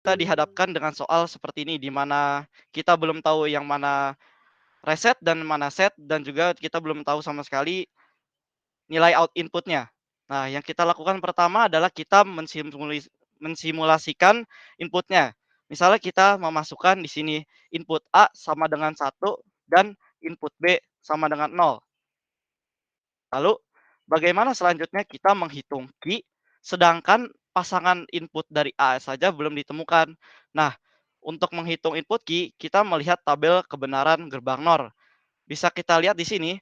Kita dihadapkan dengan soal seperti ini, di mana kita belum tahu yang mana reset dan mana set, dan juga kita belum tahu sama sekali nilai inputnya. Nah, yang kita lakukan pertama adalah kita mensimulasikan inputnya. Misalnya kita memasukkan di sini input A sama dengan 1 dan input B sama dengan 0. Lalu bagaimana selanjutnya kita menghitung Q, sedangkan pasangan input dari A saja belum ditemukan. Nah, untuk menghitung input Q, kita melihat tabel kebenaran gerbang NOR. Bisa kita lihat di sini,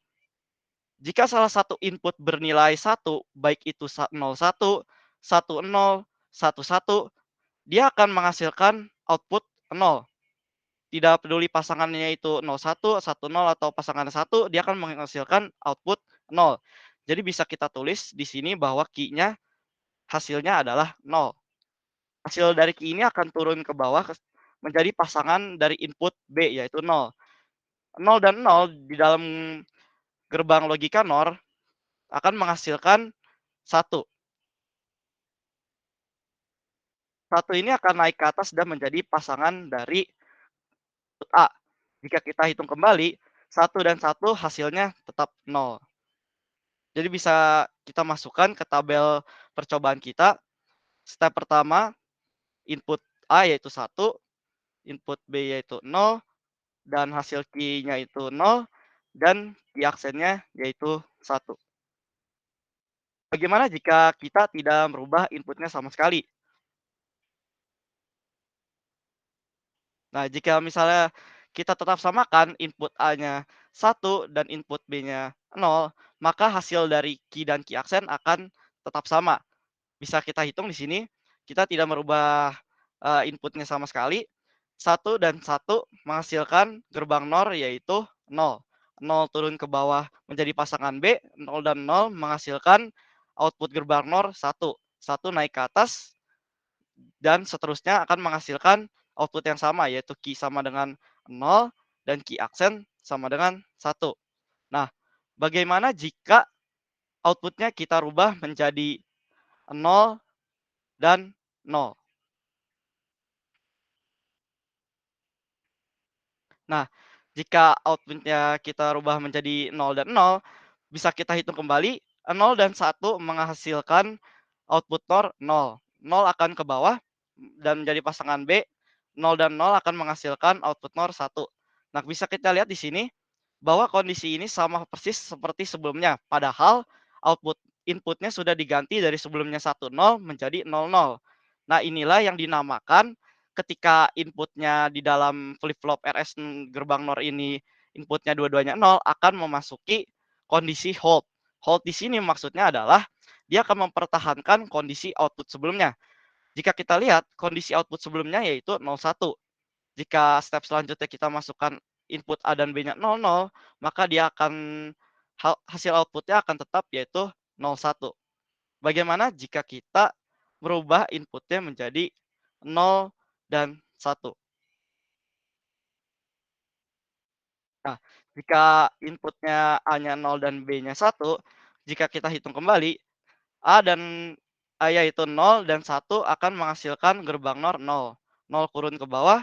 jika salah satu input bernilai 1, baik itu 01, 10, 11, dia akan menghasilkan output 0. Tidak peduli pasangannya itu 01, 10, atau pasangan 1, dia akan menghasilkan output 0. Jadi bisa kita tulis di sini bahwa key-nya hasilnya adalah 0. Hasil dari key ini akan turun ke bawah menjadi pasangan dari input B yaitu 0. 0 dan 0 di dalam gerbang logika NOR akan menghasilkan 1. 1 ini akan naik ke atas dan menjadi pasangan dari input A. Jika kita hitung kembali, 1 dan 1 hasilnya tetap 0. Jadi bisa kita masukkan ke tabel percobaan kita. Step pertama, input A yaitu 1, input B yaitu 0, dan hasil key-nya itu 0, dan key aksennya yaitu 1. Bagaimana jika kita tidak merubah inputnya sama sekali? Nah, jika misalnya kita tetap samakan input A-nya 1 dan input B-nya 0, maka hasil dari key dan key aksen akan tetap sama. Bisa kita hitung di sini, kita tidak merubah, inputnya sama sekali, 1 dan 1 menghasilkan gerbang NOR yaitu 0. 0 turun ke bawah menjadi pasangan B, 0 dan 0 menghasilkan output gerbang NOR 1. 1 naik ke atas dan seterusnya akan menghasilkan output yang sama, yaitu key sama dengan 0 dan key aksen sama dengan 1. Nah, bagaimana jika outputnya kita rubah menjadi 0 dan 0? Nah, jika outputnya kita rubah menjadi 0 dan 0, bisa kita hitung kembali, 0 dan 1 menghasilkan output NOR 0. 0 akan ke bawah dan menjadi pasangan B, 0 dan 0 akan menghasilkan output NOR 1. Nah, bisa kita lihat di sini bahwa kondisi ini sama persis seperti sebelumnya, padahal output inputnya sudah diganti dari sebelumnya 10 menjadi 00. Nah, inilah yang dinamakan ketika inputnya di dalam flip-flop RS gerbang NOR ini inputnya dua-duanya 0 akan memasuki kondisi hold. Hold di sini maksudnya adalah dia akan mempertahankan kondisi output sebelumnya. Jika kita lihat kondisi output sebelumnya yaitu 01. Jika step selanjutnya kita masukkan input A dan B-nya 00, maka dia akan hasil outputnya akan tetap yaitu 01. Bagaimana jika kita merubah inputnya menjadi 0 dan 1? Nah, jika inputnya A-nya 0 dan B-nya 1, jika kita hitung kembali, A dan A yaitu 0 dan 1 akan menghasilkan gerbang NOR 0. 0 turun ke bawah,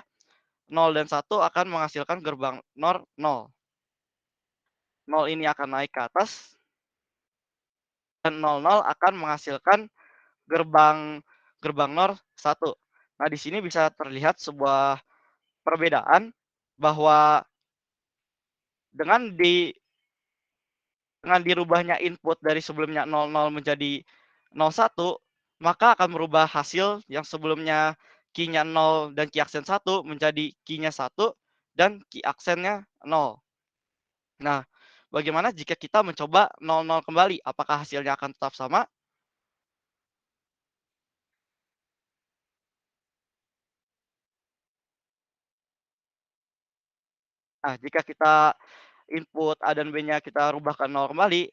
0 dan 1 akan menghasilkan gerbang NOR 0. 0 ini akan naik ke atas dan 00 akan menghasilkan gerbang gerbang NOR 1. Nah, di sini bisa terlihat sebuah perbedaan bahwa dengan dirubahnya input dari sebelumnya 00 menjadi 01, maka akan merubah hasil yang sebelumnya key-nya 0 dan key aksen 1 menjadi key-nya 1 dan key aksennya 0. Nah, bagaimana jika kita mencoba 00 kembali? Apakah hasilnya akan tetap sama? Nah, jika kita input A dan B-nya kita rubah ke 0 kembali,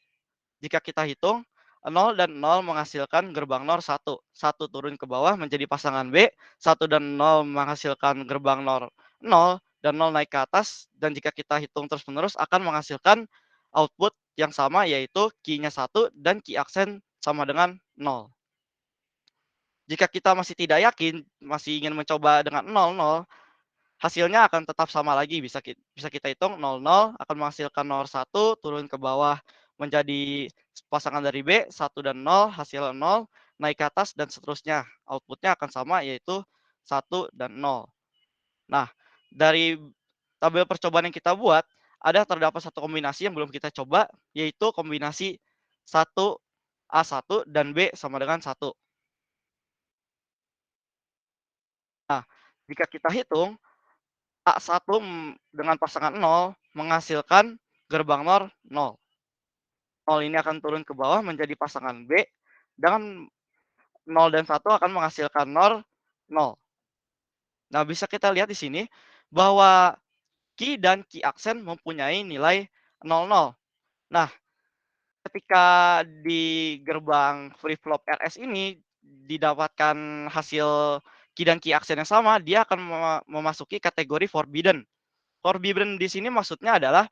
jika kita hitung 0 dan 0 menghasilkan gerbang NOR 1. 1 turun ke bawah menjadi pasangan B, 1 dan 0 menghasilkan gerbang NOR 0, dan 0 naik ke atas, dan jika kita hitung terus-menerus akan menghasilkan output yang sama yaitu key-nya 1 dan key aksen sama dengan 0. Jika kita masih tidak yakin, masih ingin mencoba dengan 0, hasilnya akan tetap sama lagi, bisa kita hitung 00 akan menghasilkan nomor 1, turun ke bawah menjadi pasangan dari B, 1 dan 0, hasilnya 0, naik ke atas dan seterusnya. Outputnya akan sama, yaitu 1 dan 0. Nah, dari tabel percobaan yang kita buat, ada terdapat satu kombinasi yang belum kita coba, yaitu kombinasi 1 A1 dan B sama dengan 1. Nah, jika kita hitung, A1 dengan pasangan 0 menghasilkan gerbang NOR 0. 0 ini akan turun ke bawah menjadi pasangan B, dan 0 dan 1 akan menghasilkan NOR 0. Nah, bisa kita lihat di sini bahwa key dan key aksen mempunyai nilai 00. Nah, ketika di gerbang flip flop RS ini didapatkan hasil key dan key aksen yang sama, dia akan memasuki kategori forbidden. Forbidden di sini maksudnya adalah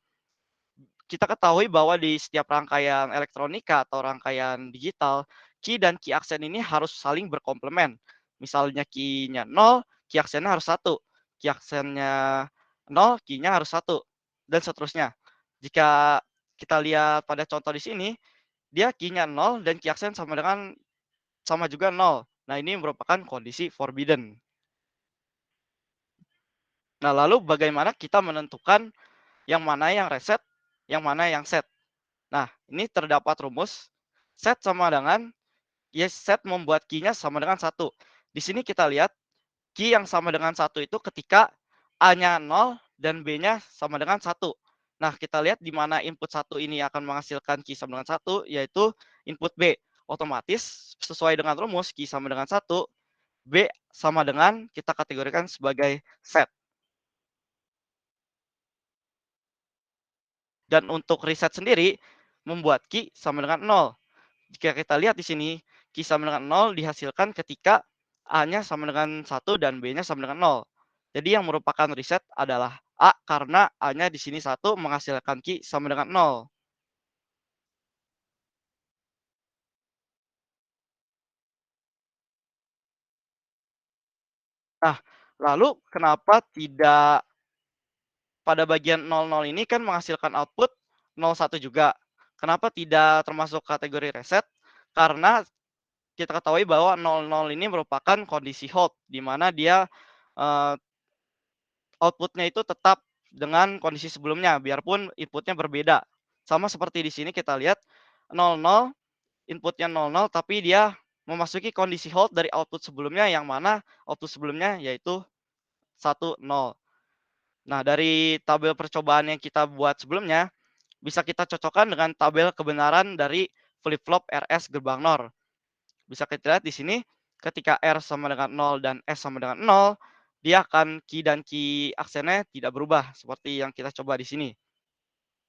kita ketahui bahwa di setiap rangkaian elektronika atau rangkaian digital, key dan key aksen ini harus saling berkomplement. Misalnya key-nya 0, key aksennya harus 1. Key aksennya 0, key-nya harus 1, dan seterusnya. Jika kita lihat pada contoh di sini, dia key-nya 0 dan key aksen sama juga 0. Nah, ini merupakan kondisi forbidden. Nah, lalu bagaimana kita menentukan yang mana yang reset, yang mana yang set? Nah, ini terdapat rumus set sama dengan set membuat key-nya sama dengan 1. Di sini kita lihat key yang sama dengan 1 itu ketika A-nya 0 dan B-nya sama dengan 1. Nah, kita lihat di mana input 1 ini akan menghasilkan key sama dengan 1, yaitu input B. Otomatis sesuai dengan rumus key sama dengan 1, B sama dengan kita kategorikan sebagai set. Dan untuk reset sendiri, membuat key sama dengan 0. Jika kita lihat di sini, key sama dengan 0 dihasilkan ketika A-nya sama dengan 1 dan B-nya sama dengan 0. Jadi yang merupakan reset adalah A karena A-nya di sini 1 menghasilkan key sama dengan 0. Nah, lalu kenapa tidak pada bagian 00 ini kan menghasilkan output 01 juga. Kenapa tidak termasuk kategori reset? Karena kita ketahui bahwa 00 ini merupakan kondisi hold, di mana dia eee, output-nya itu tetap dengan kondisi sebelumnya, biarpun input-nya berbeda. Sama seperti di sini kita lihat 00, input-nya 00, tapi dia memasuki kondisi hold dari output sebelumnya, yang mana output sebelumnya yaitu 1, 0. Nah, dari tabel percobaan yang kita buat sebelumnya, bisa kita cocokkan dengan tabel kebenaran dari flip-flop RS gerbang NOR. Bisa kita lihat di sini, ketika R sama dengan 0 dan S sama dengan 0, dia akan key dan key aksennya tidak berubah seperti yang kita coba di sini.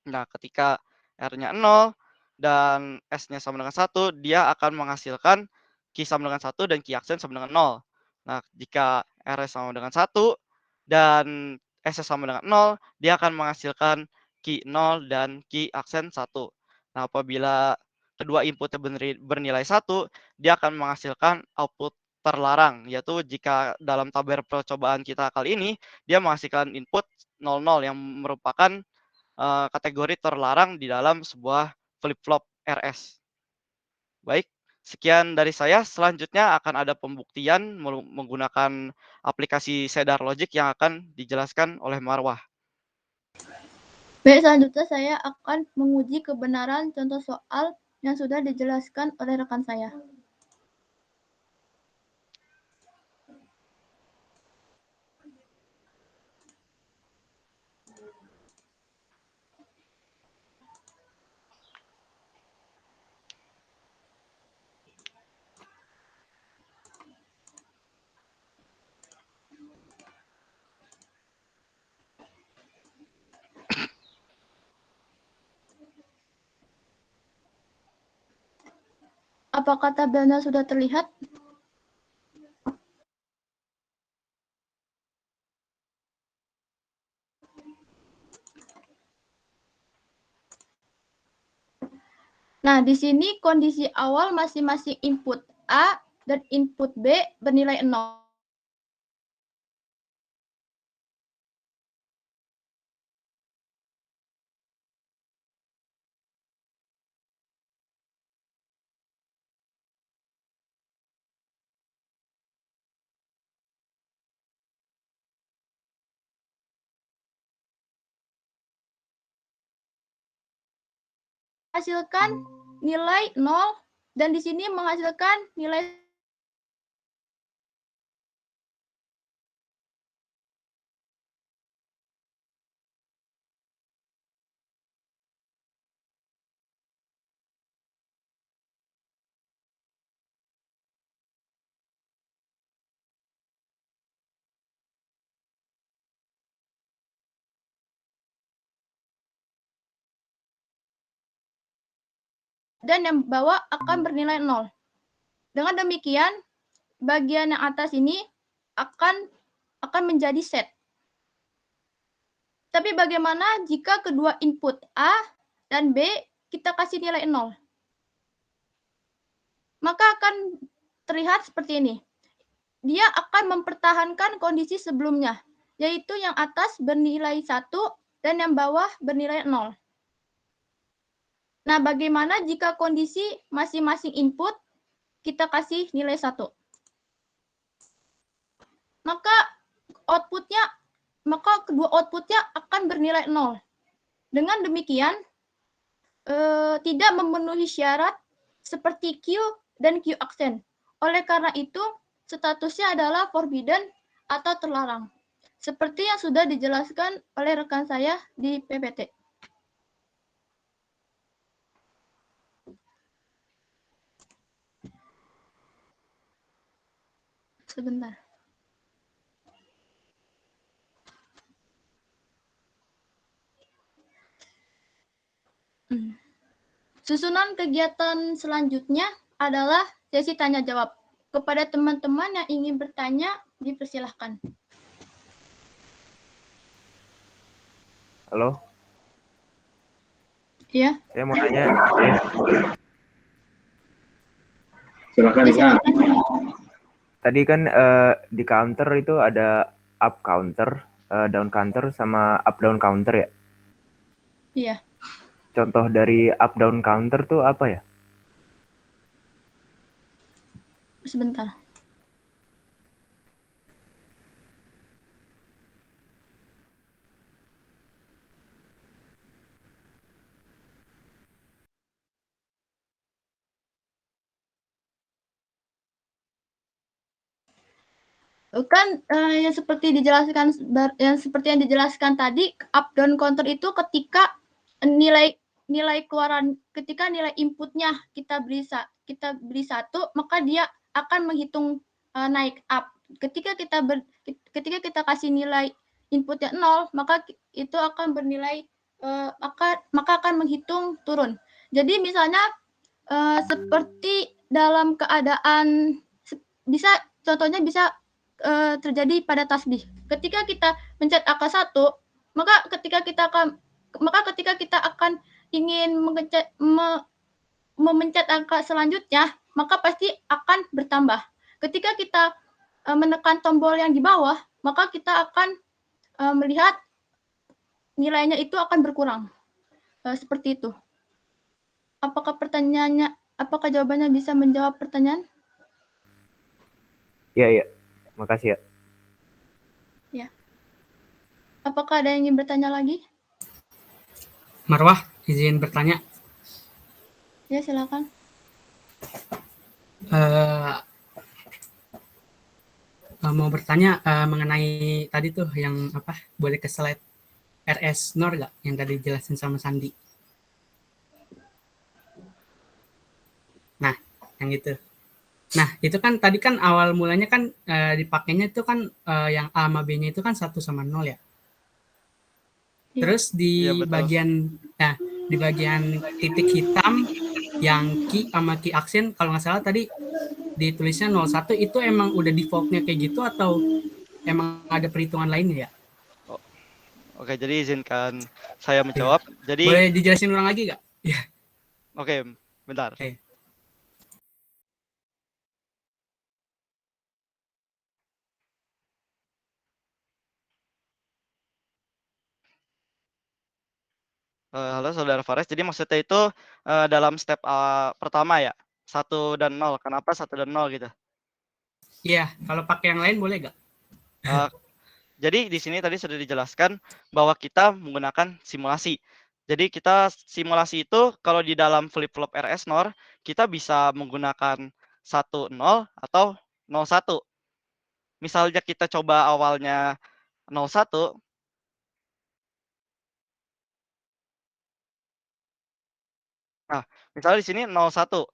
Nah, ketika R-nya 0 dan S-nya sama dengan 1, dia akan menghasilkan key sama dengan 1 dan key aksen sama dengan 0. Nah, jika R sama dengan 1 dan S sama dengan 0, dia akan menghasilkan key 0 dan key aksen 1. Nah, apabila kedua inputnya bernilai 1, dia akan menghasilkan output terlarang, yaitu jika dalam tabel percobaan kita kali ini, dia menghasilkan input 00 yang merupakan kategori terlarang di dalam sebuah flip-flop RS. Baik, sekian dari saya. Selanjutnya akan ada pembuktian menggunakan aplikasi Cedar Logic yang akan dijelaskan oleh Marwah. Baik, selanjutnya saya akan menguji kebenaran contoh soal yang sudah dijelaskan oleh rekan saya. Apakah tabelnya sudah terlihat? Nah, di sini kondisi awal masing-masing input A dan input B bernilai 0. Hasilkan nilai 0 dan di sini menghasilkan nilai dan yang bawah akan bernilai 0. Dengan demikian, bagian yang atas ini akan menjadi set. Tapi bagaimana jika kedua input A dan B kita kasih nilai 0? Maka akan terlihat seperti ini. Dia akan mempertahankan kondisi sebelumnya, yaitu yang atas bernilai 1 dan yang bawah bernilai 0. Nah, bagaimana jika kondisi masing-masing input kita kasih nilai 1? Maka kedua outputnya akan bernilai 0. Dengan demikian, tidak memenuhi syarat seperti Q dan Q aksen. Oleh karena itu, statusnya adalah forbidden atau terlarang. Seperti yang sudah dijelaskan oleh rekan saya di PPT. Sebentar. Susunan kegiatan selanjutnya adalah sesi tanya jawab. Kepada teman-teman yang ingin bertanya, dipersilahkan. Halo, Iya. saya mau tanya. Silakan, Ya, Ikan. Tadi kan di counter itu ada up counter, down counter, sama up down counter ya? Iya. Contoh dari up down counter tuh apa ya? Sebentar. Kan yang seperti yang dijelaskan tadi, up down counter itu ketika nilai keluaran, ketika nilai inputnya kita beri 1, maka dia akan menghitung naik up. Ketika kita kasih nilai inputnya 0, maka itu akan bernilai maka akan menghitung turun. Jadi misalnya seperti dalam keadaan contohnya bisa terjadi pada tasbih. Ketika kita mencet angka 1, maka ketika kita akan ingin memencet angka selanjutnya, maka pasti akan bertambah. Ketika kita menekan tombol yang di bawah, maka kita akan melihat nilainya itu akan berkurang. Seperti itu. Apakah jawabannya bisa menjawab pertanyaan? Iya. Makasih ya. Ya. Apakah ada yang ingin bertanya lagi? Marwah, izin bertanya. Ya, silakan. Mau bertanya mengenai tadi tuh yang apa? Boleh ke slide RS NOR nggak yang tadi dijelasin sama Sandi? Nah, yang itu. Nah, itu kan tadi kan awal mulanya kan dipakainya itu kan yang A sama B-nya itu kan 1 sama 0 ya. Iya. Terus di bagian titik hitam yang key sama key aksen kalau nggak salah tadi ditulisnya 01 itu emang udah defaultnya kayak gitu atau emang ada perhitungan lainnya ya? Oke, jadi izinkan saya menjawab. Jadi boleh dijelasin ulang lagi nggak? Oke, bentar. Oke. Halo saudara Fares, jadi maksudnya itu, dalam step, pertama ya? 1 dan 0, kenapa 1 dan 0 gitu? Iya, kalau pakai yang lain boleh nggak? Eee, jadi di sini tadi sudah dijelaskan bahwa kita menggunakan simulasi. Jadi kita simulasi itu kalau di dalam flip-flop RS NOR, kita bisa menggunakan 1 0 atau 0 1. Misalnya kita coba awalnya 0 1. Nah, misalnya di sini 0 1.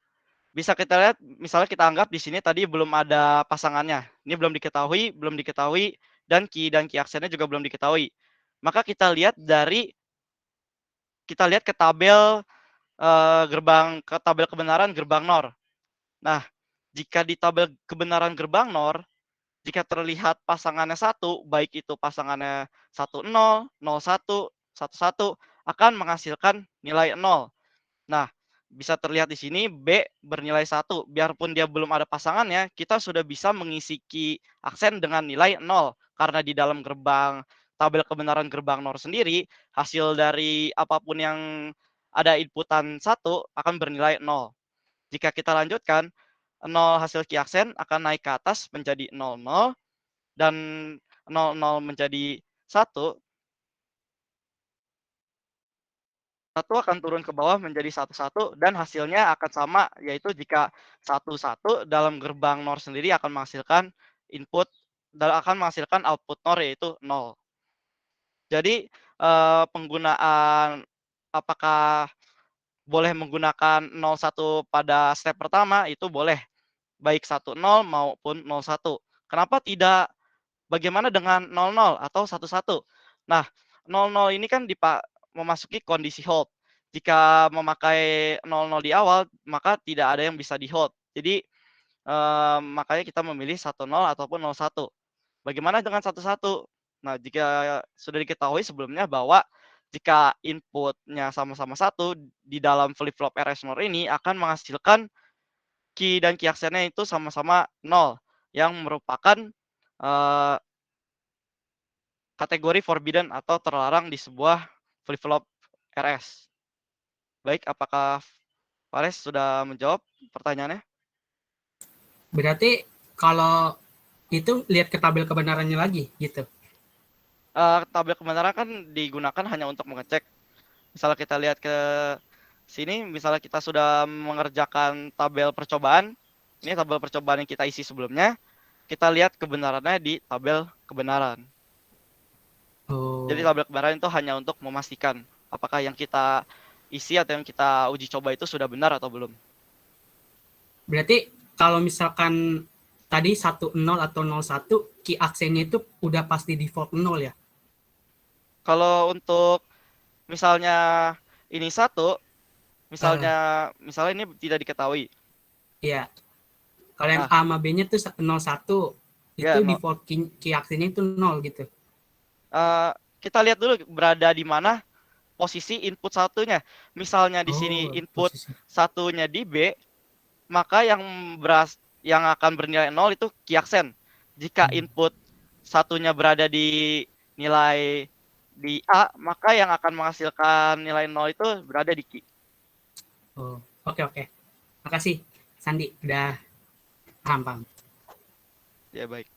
Bisa kita lihat, misalnya kita anggap di sini tadi belum ada pasangannya. Ini belum diketahui, dan key aksennya juga belum diketahui. Maka kita lihat ke tabel kebenaran gerbang NOR. Nah, jika di tabel kebenaran gerbang NOR, jika terlihat pasangannya 1, baik itu pasangannya 1 0, 0 1, 1 1, akan menghasilkan nilai 0. Nah, bisa terlihat di sini B bernilai 1, biarpun dia belum ada pasangannya, kita sudah bisa mengisi key aksen dengan nilai 0. Karena di dalam tabel kebenaran gerbang NOR sendiri, hasil dari apapun yang ada inputan 1 akan bernilai 0. Jika kita lanjutkan, 0 hasil key aksen akan naik ke atas menjadi 00, dan 00 menjadi 1, 1 akan turun ke bawah menjadi 1 1, dan hasilnya akan sama, yaitu jika 1 1 dalam gerbang NOR sendiri akan menghasilkan input akan menghasilkan output NOR yaitu 0. Jadi, penggunaan apakah boleh menggunakan 0 1 pada step pertama itu boleh, baik 1 0 maupun 0 1. Kenapa tidak bagaimana dengan 00 atau 1 1? Nah, 00 ini kan memasuki kondisi hold. Jika memakai 00 di awal, maka tidak ada yang bisa di-hold. Jadi, makanya kita memilih 10 ataupun 01. Bagaimana dengan 11? Nah, jika sudah diketahui sebelumnya bahwa jika inputnya sama-sama 1 di dalam flip-flop RS NOR ini akan menghasilkan key dan key aksennya itu sama-sama 0, yang merupakan, eee, kategori forbidden atau terlarang di sebuah flip-flop RS. Baik, apakah Fares sudah menjawab pertanyaannya? Berarti kalau itu lihat ke tabel kebenarannya lagi gitu. Tabel kebenaran kan digunakan hanya untuk mengecek. Misalnya kita lihat ke sini, misalnya kita sudah mengerjakan tabel percobaan, ini tabel percobaan yang kita isi sebelumnya, kita lihat kebenarannya di tabel kebenaran. Jadi Oh, tabel kebenaran itu hanya untuk memastikan apakah yang kita isi atau yang kita uji coba itu sudah benar atau belum. berarti kalau misalkan tadi 10 atau 01, key aksennya itu udah pasti default 0 ya? Kalau untuk misalnya ini 1, Eh, misalnya ini tidak diketahui. iya. Kalau yang Nah, A sama B-nya tuh 01, itu ya no, default key aksennya itu 0 gitu. kita lihat dulu berada di mana posisi input satunya. Misalnya di sini Oh, input posisi. satunya di B, maka yang akan bernilai 0 itu key aksen. Jika Hmm. input satunya berada di nilai di A, maka yang akan menghasilkan nilai 0 itu berada di key. Oh, oke oke. Makasih Sandi udah paham paham. Ya baik.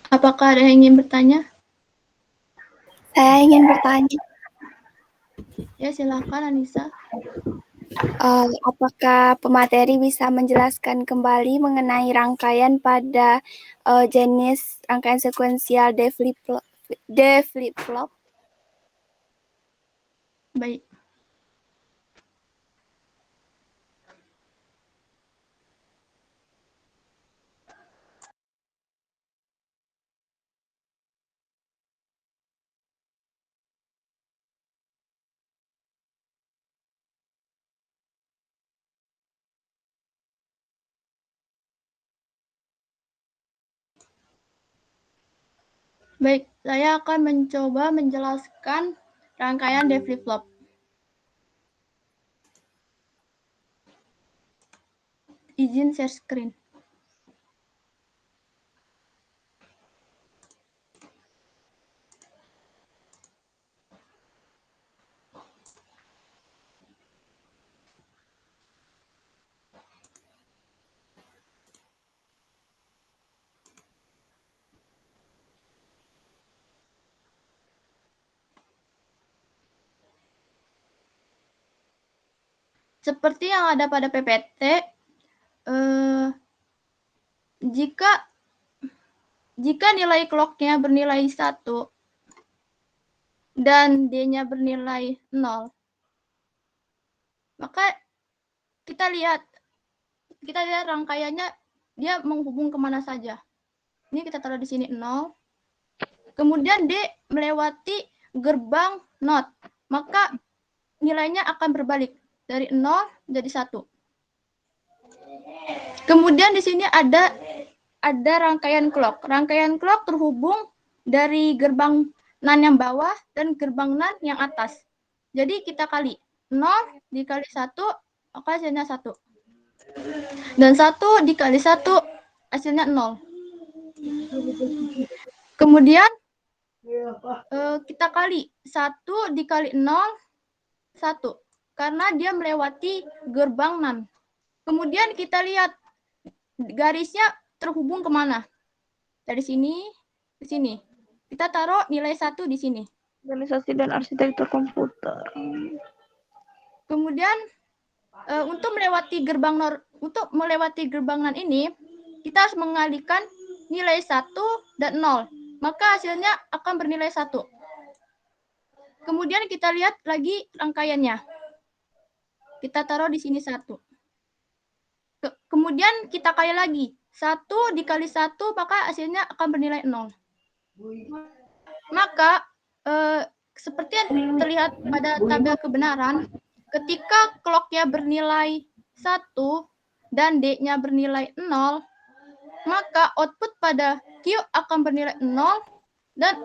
Apakah ada yang ingin bertanya? Saya ingin bertanya, Ya, silakan Anissa. apakah pemateri bisa menjelaskan kembali mengenai rangkaian pada jenis rangkaian sekuensial D flip-flop? Baik. Baik, saya akan mencoba menjelaskan rangkaian D flip-flop. Izin share screen. seperti yang ada pada PPT, jika nilai clock-nya bernilai 1 dan D-nya bernilai 0, maka kita lihat rangkaiannya dia menghubung kemana saja. Ini kita taruh di sini 0. Kemudian D melewati gerbang NOT, maka nilainya akan berbalik dari 0 jadi 1. Kemudian di sini ada rangkaian clock. Rangkaian clock terhubung dari gerbang NAND yang bawah dan gerbang NAND yang atas. Jadi kita kali 0 dikali 1, maka hasilnya 1. Dan 1 dikali 1 hasilnya 0. Kemudian kita kali 1 dikali 0, 1. Karena dia melewati gerbang NAND. Kemudian kita lihat garisnya terhubung kemana. Dari sini ke sini. Kita taruh nilai 1 di sini. Organisasi dan arsitektur komputer. Kemudian untuk melewati gerbang NAND ini, kita harus mengalihkan nilai 1 dan 0. Maka hasilnya akan bernilai 1. Kemudian kita lihat lagi rangkaiannya. Kita taruh di sini 1. Kemudian kita kali lagi. 1 dikali 1, maka hasilnya akan bernilai 0. Maka, seperti yang terlihat pada tabel kebenaran, ketika clock-nya bernilai 1 dan D-nya bernilai 0, maka output pada Q akan bernilai 0 dan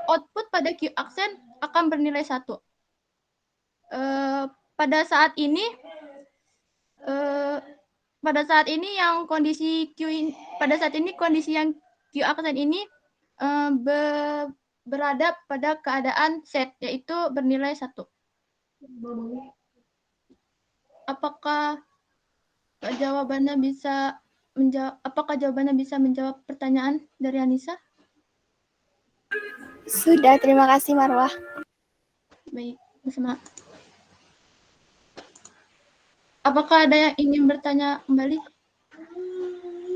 output pada Q aksen akan bernilai 1. Pada saat ini kondisi yang Q aksen ini berada pada keadaan set, yaitu bernilai 1. Apakah jawabannya bisa menjawab pertanyaan dari Anissa? Sudah, terima kasih Marwah. Baik, bersama. Apakah ada yang ingin bertanya kembali?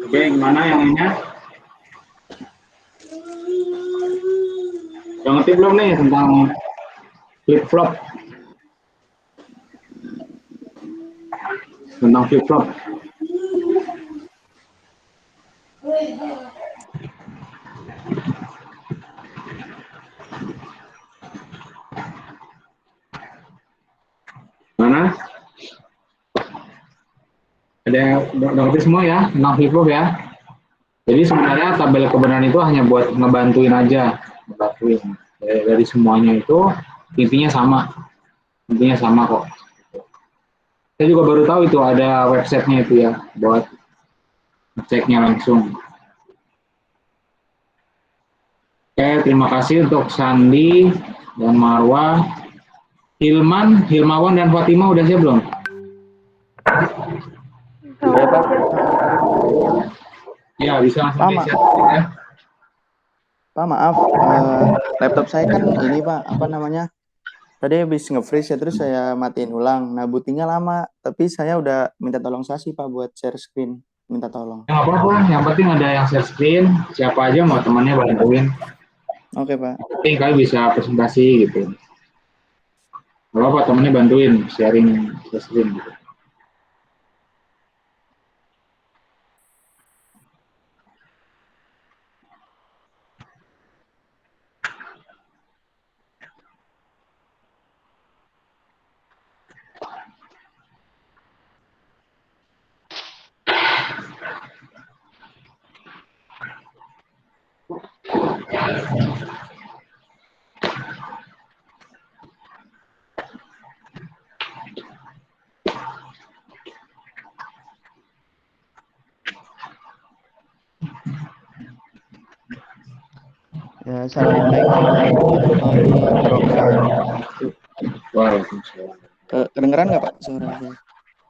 Oke, gimana yang lainnya? Yang ngerti belum nih tentang flip-flop? Tentang flip-flop. Mana? Ada yang udah ngerti semua ya tentang flip-flop ya? Jadi sebenarnya tabel kebenaran itu hanya buat ngebantuin aja, dari semuanya itu intinya sama kok. Saya juga baru tahu itu ada websitenya itu ya, buat ngeceknya langsung. Oke, terima kasih untuk Sandi dan Marwah, Hilmawan dan Fatima udah siap belum? Ya, Pak. Ya, bisa langsung Pak, siap ya. Pak, maaf, laptop saya kan ini Pak, apa namanya? Tadi habis nge-freeze ya, terus saya matiin ulang. Nah, bootingnya lama, tapi saya udah minta tolong Sasi Pak buat share screen. Minta tolong. Nggak apa-apa, yang penting ada yang share screen, siapa aja mau temannya bantuin. Oke Pak. Yang penting kalian bisa presentasi gitu. Nggak apa-apa, temannya bantuin, sharing share screen gitu. Ya, assalamualaikum. Waalaikumsalam. Kedengeran nggak Pak suara saya?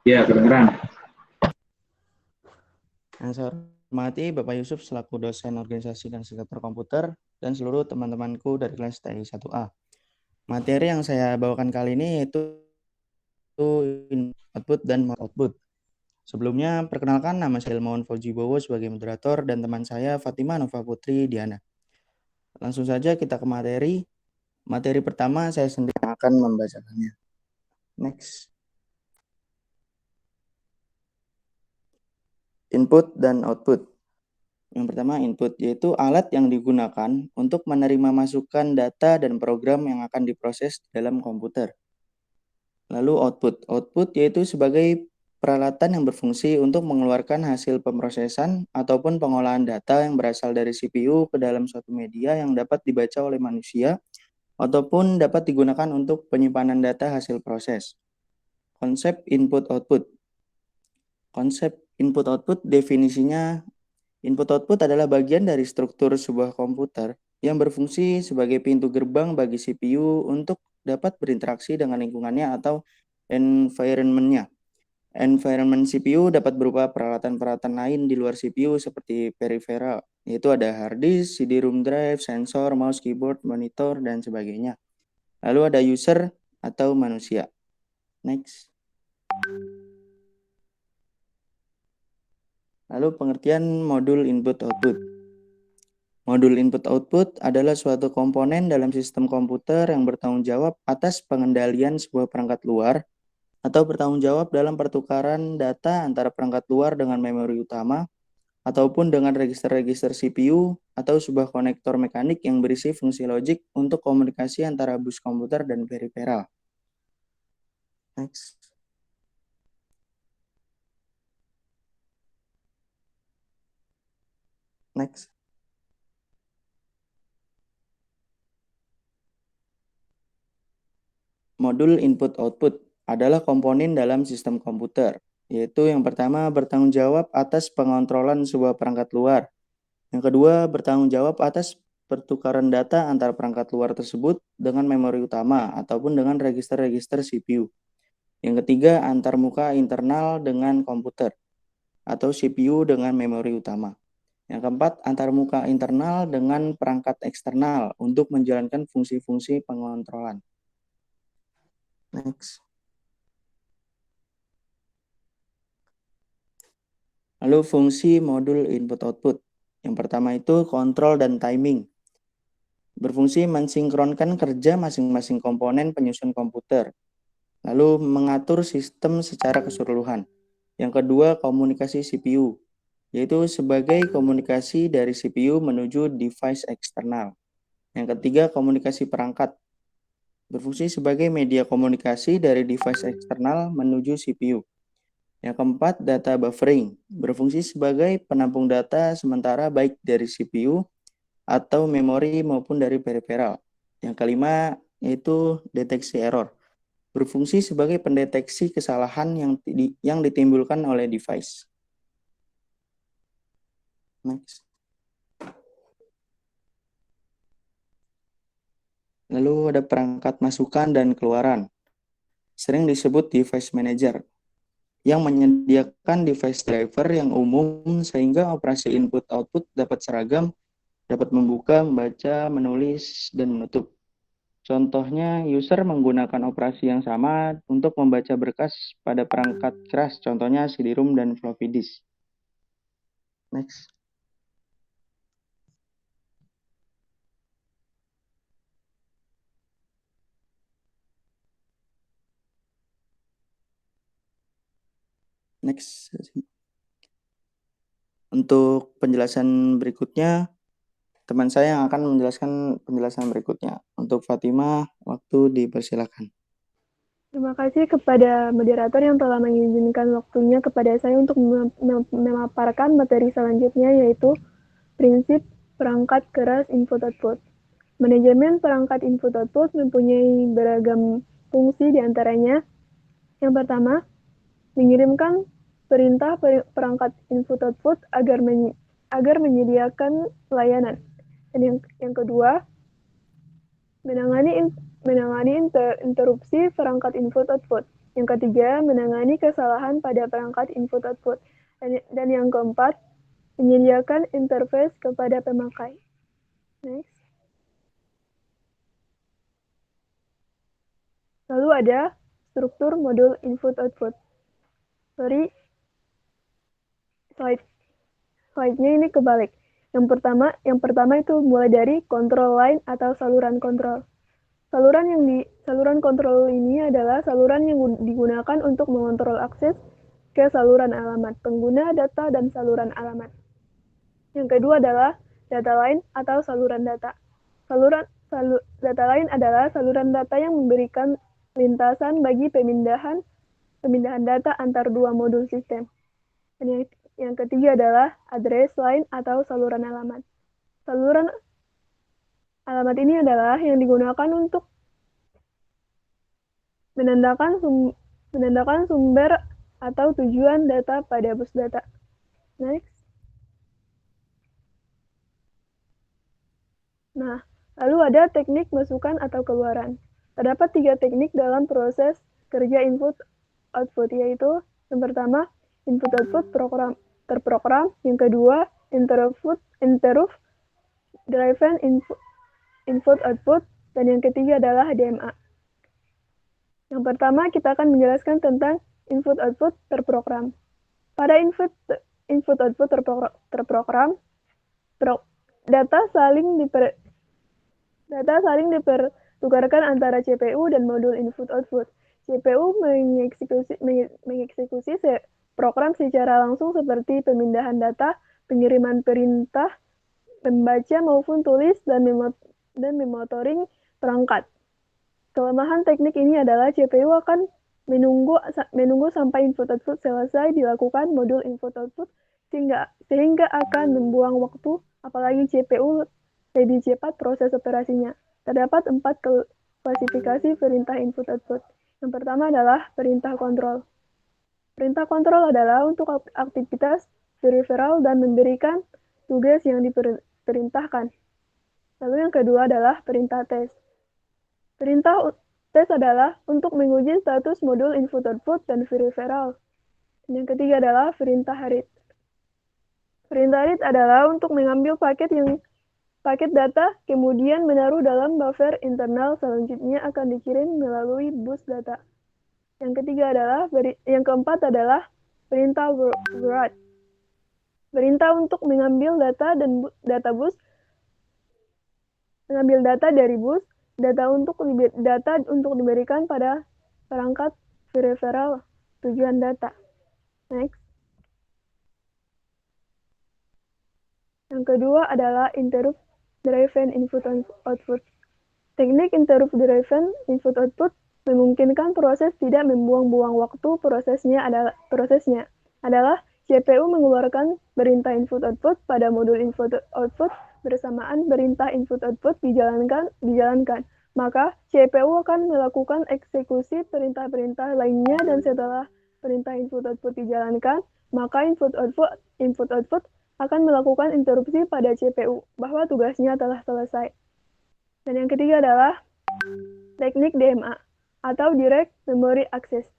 Iya, kedengeran. Yang saya hormati Bapak Yusuf selaku dosen organisasi dan arsitektur komputer dan seluruh teman-temanku dari kelas TI 1A. Materi yang saya bawakan kali ini yaitu output dan output. Sebelumnya, perkenalkan nama saya Ilmawan Fauzi-Bowo sebagai moderator dan teman saya Fatima Nova Putri Diana. Langsung saja kita ke materi. Materi pertama saya sendiri akan membacakannya. Next. Input dan output. Yang pertama input, yaitu alat yang digunakan untuk menerima masukan data dan program yang akan diproses dalam komputer. Lalu output. Output yaitu sebagai peralatan yang berfungsi untuk mengeluarkan hasil pemrosesan ataupun pengolahan data yang berasal dari CPU ke dalam suatu media yang dapat dibaca oleh manusia ataupun dapat digunakan untuk penyimpanan data hasil proses. Konsep input-output. Konsep input-output definisinya, input-output adalah bagian dari struktur sebuah komputer yang berfungsi sebagai pintu gerbang bagi CPU untuk dapat berinteraksi dengan lingkungannya atau environment-nya. Environment CPU dapat berupa peralatan-peralatan lain di luar CPU seperti peripheral, yaitu ada hard disk, CD-ROM drive, sensor, mouse, keyboard, monitor, dan sebagainya. Lalu ada user atau manusia. Next. Lalu pengertian modul input-output. Modul input-output adalah suatu komponen dalam sistem komputer yang bertanggung jawab atas pengendalian sebuah perangkat luar atau bertanggung jawab dalam pertukaran data antara perangkat luar dengan memori utama ataupun dengan register-register CPU atau sebuah konektor mekanik yang berisi fungsi logik untuk komunikasi antara bus komputer dan peripheral. Next. Next. Modul input-output adalah komponen dalam sistem komputer, yaitu yang pertama bertanggung jawab atas pengontrolan sebuah perangkat luar. Yang kedua bertanggung jawab atas pertukaran data antar perangkat luar tersebut dengan memori utama ataupun dengan register-register CPU. Yang ketiga antarmuka internal dengan komputer atau CPU dengan memori utama. Yang keempat antarmuka internal dengan perangkat eksternal untuk menjalankan fungsi-fungsi pengontrolan. Next. Lalu fungsi modul input-output. Yang pertama itu kontrol dan timing. Berfungsi mensinkronkan kerja masing-masing komponen penyusun komputer. Lalu mengatur sistem secara keseluruhan. Yang kedua komunikasi CPU, yaitu sebagai komunikasi dari CPU menuju device eksternal. Yang ketiga komunikasi perangkat. Berfungsi sebagai media komunikasi dari device eksternal menuju CPU. Yang keempat, data buffering, berfungsi sebagai penampung data sementara baik dari CPU atau memori maupun dari peripheral. Yang kelima, yaitu deteksi error, berfungsi sebagai pendeteksi kesalahan yang ditimbulkan oleh device. Next. Lalu ada perangkat masukan dan keluaran, sering disebut device manager, yang menyediakan device driver yang umum sehingga operasi input-output dapat seragam, dapat membuka, membaca, menulis, dan menutup. Contohnya, user menggunakan operasi yang sama untuk membaca berkas pada perangkat keras, contohnya CD-ROM dan floppy disk. Next. Next. Untuk penjelasan berikutnya, teman saya yang akan menjelaskan penjelasan berikutnya. Untuk Fatima, waktu dipersilakan. Terima kasih kepada moderator yang telah mengizinkan waktunya kepada saya untuk memaparkan materi selanjutnya, yaitu prinsip perangkat keras input-output. Manajemen perangkat input-output mempunyai beragam fungsi diantaranya. Yang pertama, mengirimkan perintah perangkat input-output agar menyediakan layanan. Dan yang kedua, menangani interupsi perangkat input-output. Yang ketiga, menangani kesalahan pada perangkat input-output. Dan yang keempat, menyediakan interface kepada pemakai. Next. Lalu ada struktur modul input-output. Sorry, slide-nya ini kebalik. Yang pertama itu mulai dari control line atau saluran kontrol. Saluran kontrol ini adalah saluran yang digunakan untuk mengontrol akses ke saluran alamat, pengguna data dan saluran alamat. Yang kedua adalah data line atau saluran data. Data line adalah saluran data yang memberikan lintasan bagi pemindahan data antar dua modul sistem. Dan yang ketiga adalah address line atau saluran alamat. Saluran alamat ini adalah yang digunakan untuk menandakan sumber atau tujuan data pada bus data. Next. Nah, lalu ada teknik masukan atau keluaran. Terdapat 3 teknik dalam proses kerja input-output, yaitu yang pertama, input-output terprogram, yang kedua, interrupt-driven input-output, dan yang ketiga adalah DMA. Yang pertama, kita akan menjelaskan tentang input-output terprogram. Pada input-output terprogram, data saling dipertukarkan antara CPU dan modul input-output. CPU mengeksekusi program secara langsung seperti pemindahan data, pengiriman perintah, membaca maupun tulis, dan memotoring perangkat. Kelemahan teknik ini adalah CPU akan menunggu sampai input-output selesai dilakukan modul input-output sehingga akan membuang waktu, apalagi CPU lebih cepat proses operasinya. Terdapat 4 klasifikasi perintah input-output. Yang pertama adalah perintah kontrol. Perintah kontrol adalah untuk aktivitas peripheral dan memberikan tugas yang diperintahkan. Lalu yang kedua adalah perintah tes. Perintah tes adalah untuk menguji status modul input-output dan peripheral. Yang ketiga adalah perintah read. Perintah read adalah untuk mengambil paket data, kemudian menaruh dalam buffer internal, selanjutnya akan dikirim melalui bus data. Yang keempat adalah perintah write. Perintah untuk mengambil data dari bus, data untuk diberikan pada perangkat peripheral tujuan data. Next. Yang kedua adalah interrupt-driven input-output. Teknik interrupt-driven input-output memungkinkan proses tidak membuang-buang waktu. Prosesnya adalah CPU mengeluarkan perintah input-output pada modul input-output bersamaan perintah input-output dijalankan. Maka CPU akan melakukan eksekusi perintah-perintah lainnya, dan setelah perintah input-output dijalankan, maka input-output akan melakukan interupsi pada CPU bahwa tugasnya telah selesai. Dan yang ketiga adalah teknik DMA atau Direct Memory Access.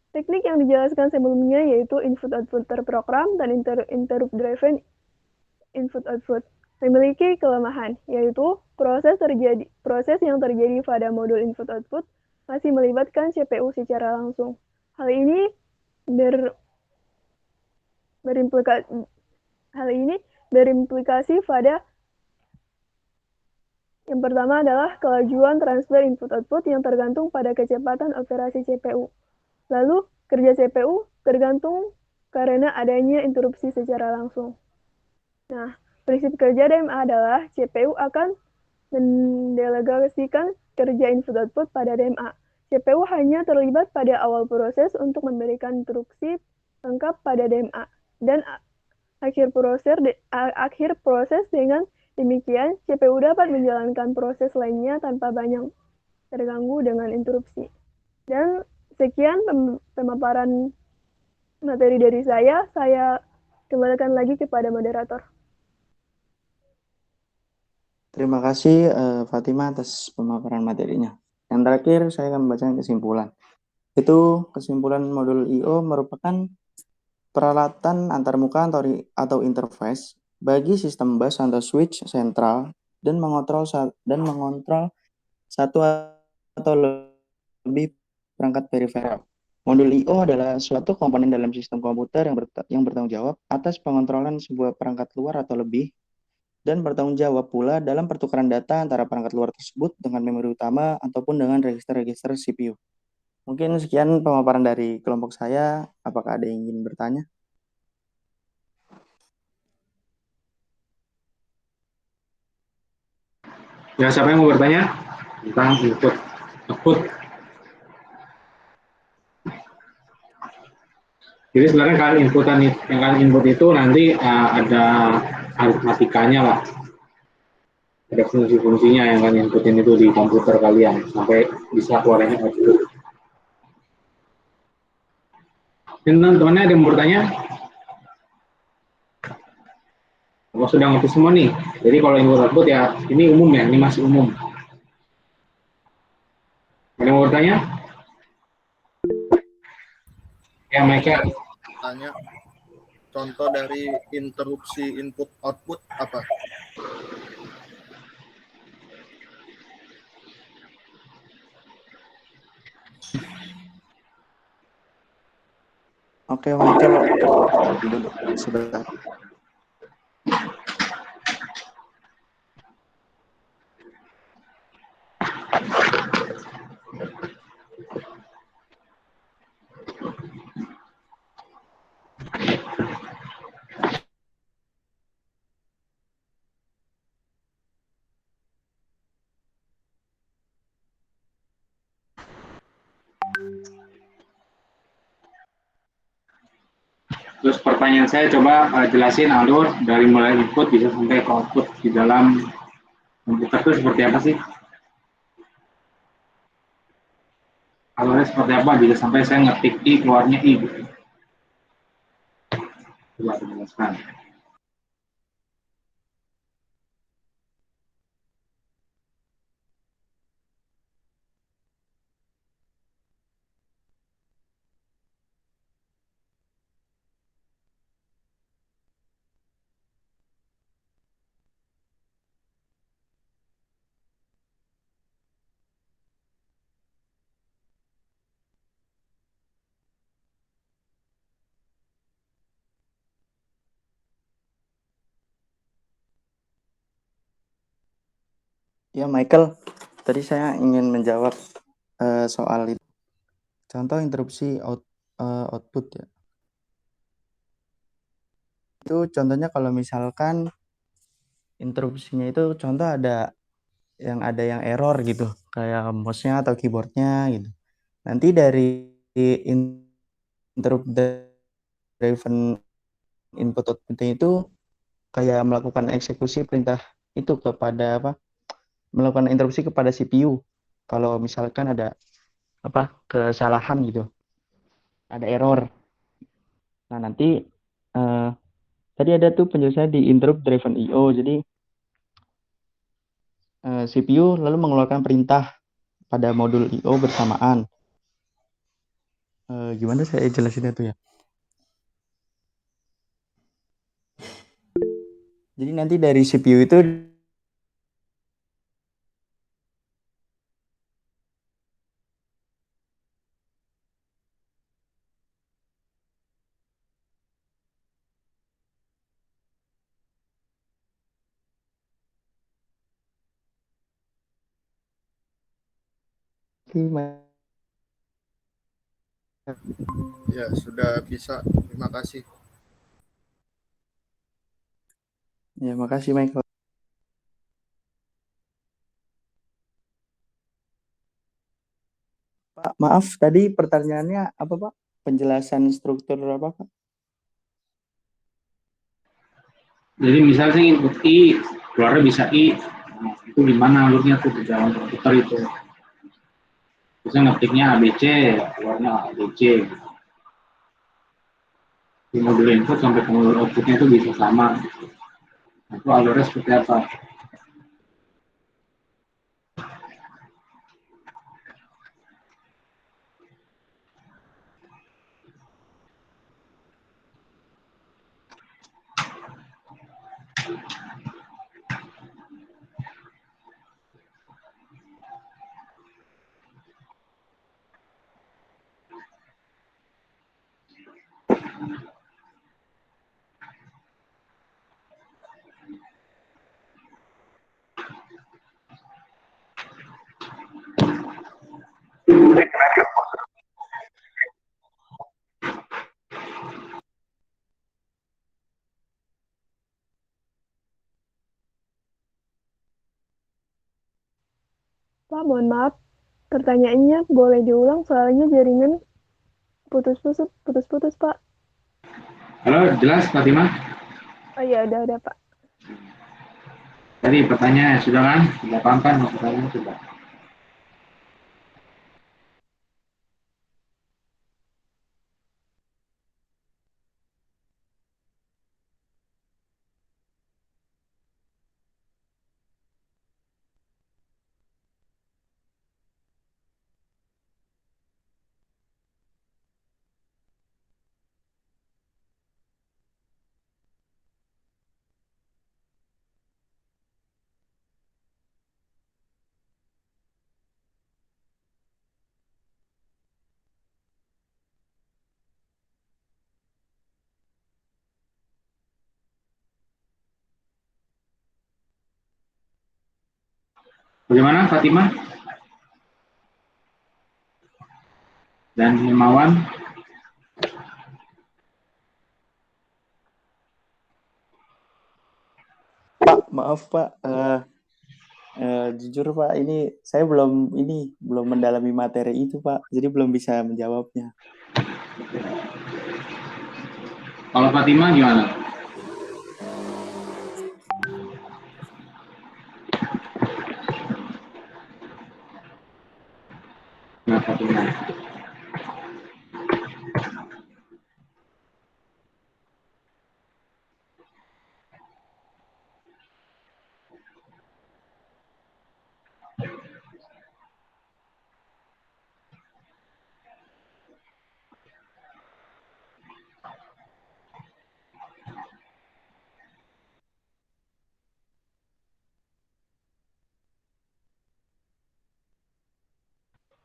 Teknik yang dijelaskan sebelumnya yaitu input-output terprogram dan interrupt-driven input-output memiliki kelemahan, yaitu proses yang terjadi pada modul input-output masih melibatkan CPU secara langsung. Hal ini berimplikasi pada yang pertama adalah kelajuan transfer input-output yang tergantung pada kecepatan operasi CPU. Lalu, kerja CPU tergantung karena adanya interupsi secara langsung. Nah, prinsip kerja DMA adalah CPU akan mendelegasikan kerja input-output pada DMA. CPU hanya terlibat pada awal proses untuk memberikan instruksi lengkap pada DMA. Dan akhir proses dengan demikian, CPU dapat menjalankan proses lainnya tanpa banyak terganggu dengan interupsi. Dan sekian pemaparan materi dari saya kembalikan lagi kepada moderator. Terima kasih Fatima atas pemaparan materinya. Yang terakhir saya akan membacakan kesimpulan. Itu kesimpulan modul I/O merupakan peralatan antarmuka atau interface bagi sistem bus atau switch sentral dan mengontrol satu atau lebih perangkat peripheral. Modul I/O adalah suatu komponen dalam sistem komputer yang bertanggung jawab atas pengontrolan sebuah perangkat luar atau lebih, dan bertanggung jawab pula dalam pertukaran data antara perangkat luar tersebut dengan memori utama ataupun dengan register-register CPU. Mungkin sekian pemaparan dari kelompok saya. Apakah ada yang ingin bertanya? Ya, siapa yang mau bertanya tentang input output? Jadi sebenarnya kalian yang kalian input itu nanti ada aritmatikanya lah, ada fungsi-fungsinya yang kalian inputin itu di komputer kalian sampai bisa keluarnya output. Teman-temannya ada yang mau bertanya? Kalau sudah ngerti semua nih, jadi kalau input output ya ini umum ya, ini masih umum. Ada yang mau bertanya? Ya, Michael. Tanya contoh dari interupsi input output apa? Oke, Michael. Duduk sebentar. Terus pertanyaan saya coba jelasin alur dari mulai input bisa sampai ke output di dalam komputer itu seperti apa sih? Alurnya seperti apa bisa sampai saya ngetik I keluarnya I gitu. Coba dijelaskan. Ya, Michael. Tadi saya ingin menjawab soal itu. Contoh interupsi output ya. Itu contohnya kalau misalkan interupsinya itu contoh ada yang error gitu, kayak mouse-nya atau keyboard-nya gitu. Nanti dari interrupt driven input output-nya itu kayak melakukan eksekusi perintah itu kepada apa? Melakukan interupsi kepada CPU. Kalau misalkan ada kesalahan gitu, ada error. Nah, nanti tadi ada tuh penjelasannya di interrupt driven I/O. Jadi CPU lalu mengeluarkan perintah pada modul I/O bersamaan. Gimana saya jelasinnya tuh ya? Jadi nanti dari CPU itu Ya, sudah bisa. Terima kasih. ya, makasih Michael. Pak, maaf tadi pertanyaannya apa Pak? Penjelasan struktur apa Pak? Jadi misalnya saya input I, keluarnya bisa I, nah, itu gimana alurnya tuh di dalam komputer itu? Bisa ngetiknya ABC, keluarnya ABC. Di modul input sampai ke modul outputnya itu bisa sama. Nah, itu alurnya seperti apa? Pak, mohon maaf, pertanyaannya boleh diulang soalnya jaringan putus-putus, Pak. Halo, jelas Fatima? Oh iya, udah Pak. Tadi pertanyaannya sudah kan? Sudah paham kan pertanyaannya sudah? Bagaimana Fatima? Dan Himawan? Pak, maaf Pak. Jujur Pak, ini saya belum mendalami materi itu Pak, jadi belum bisa menjawabnya. Kalau Fatima gimana? Nah, Fatima.